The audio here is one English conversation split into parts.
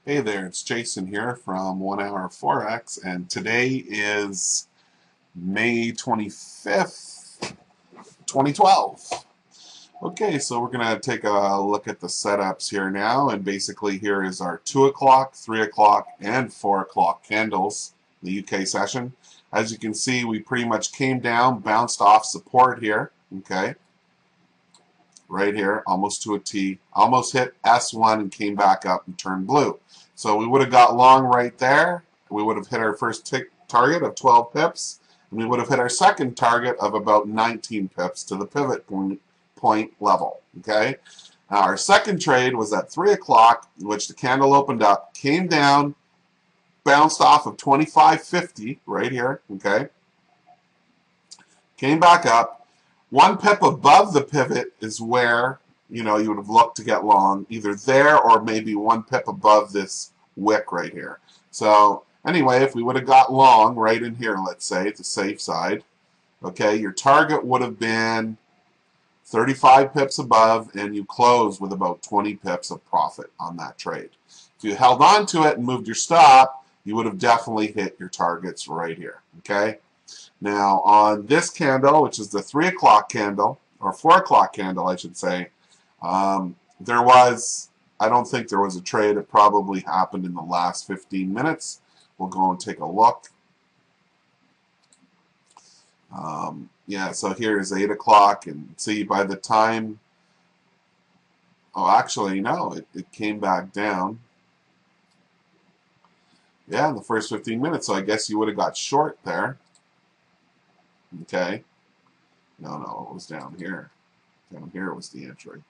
Hey there, it's Jason here from 1 Hour Forex, and today is May 25th, 2012. Okay, so we're going to take a look at the setups here now, and basically here is our 2 o'clock, 3 o'clock, and 4 o'clock candles, the UK session. As you can see, we pretty much came down, bounced off support here, okay? Right here, almost to a T, almost hit S1 and came back up and turned blue. So we would have got long right there. We would have hit our first target of 12 pips, and we would have hit our second target of about 19 pips to the pivot point level. Okay. Now our second trade was at 3 o'clock, in which the candle opened up, came down, bounced off of 25.50 right here. Okay. Came back up. 1 pip above the pivot is where you would have looked to get long, either there or maybe 1 pip above this wick right here. So anyway, if we would have got long right in here, let's say, the safe side, okay, your target would have been 35 pips above, and you close with about 20 pips of profit on that trade. If you held on to it and moved your stop, you would have definitely hit your targets right here, okay? Now, on this candle, which is the 3 o'clock candle, or 4 o'clock candle, I should say, I don't think there was a trade. It probably happened in the last 15 minutes. We'll go and take a look. Yeah, so here's 8 o'clock, and see by the time, oh, actually, no, it came back down. Yeah, in the first 15 minutes, so I guess you would have got short there. Okay. No, it was down here. Down here was the entry.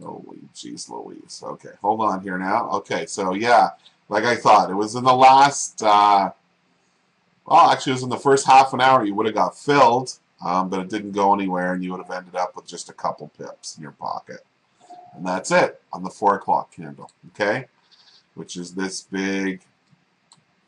Holy jeez Louise. Okay, hold on here now. Okay, so yeah, like I thought, it was in the last, well, actually it was in the first half an hour you would have got filled, but it didn't go anywhere, and you would have ended up with just a couple pips in your pocket. And that's it on the 4 o'clock candle, okay? Which is this big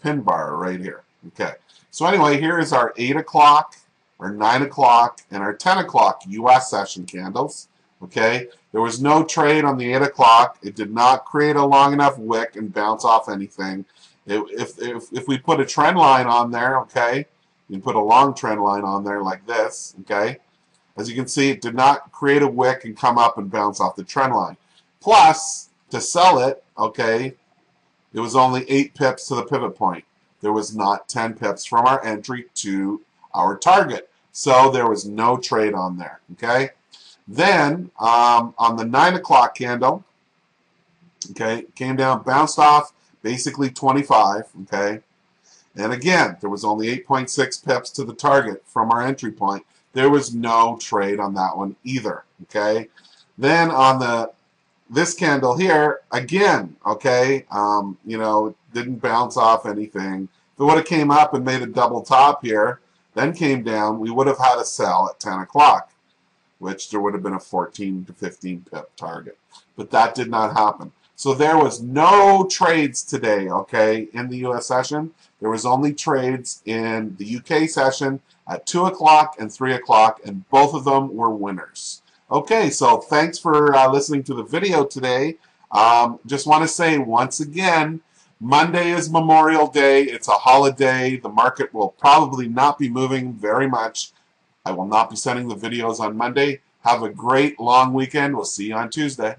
pin bar right here. Okay, so anyway, here is our 8 o'clock, our 9 o'clock, and our 10 o'clock US session candles. Okay, there was no trade on the 8 o'clock. It did not create a long enough wick and bounce off anything. If we put a trend line on there, okay, you can put a long trend line on there like this, okay. As you can see, it did not create a wick and come up and bounce off the trend line. Plus, to sell it, okay, it was only 8 pips to the pivot point. There was not 10 pips from our entry to our target. So there was no trade on there, okay? Then, on the 9 o'clock candle, okay, came down, bounced off, basically 25, okay? And again, there was only 8.6 pips to the target from our entry point. There was no trade on that one either, okay? Then on this candle here, again, okay, didn't bounce off anything. If it would have came up and made a double top here, then came down, we would have had a sell at 10 o'clock, which there would have been a 14 to 15 pip target. But that did not happen. So there was no trades today, okay, in the US session. There was only trades in the UK session at 2 o'clock and 3 o'clock, and both of them were winners. Okay, so thanks for listening to the video today. Just want to say once again, Monday is Memorial Day. It's a holiday. The market will probably not be moving very much. I will not be sending the videos on Monday. Have a great long weekend. We'll see you on Tuesday.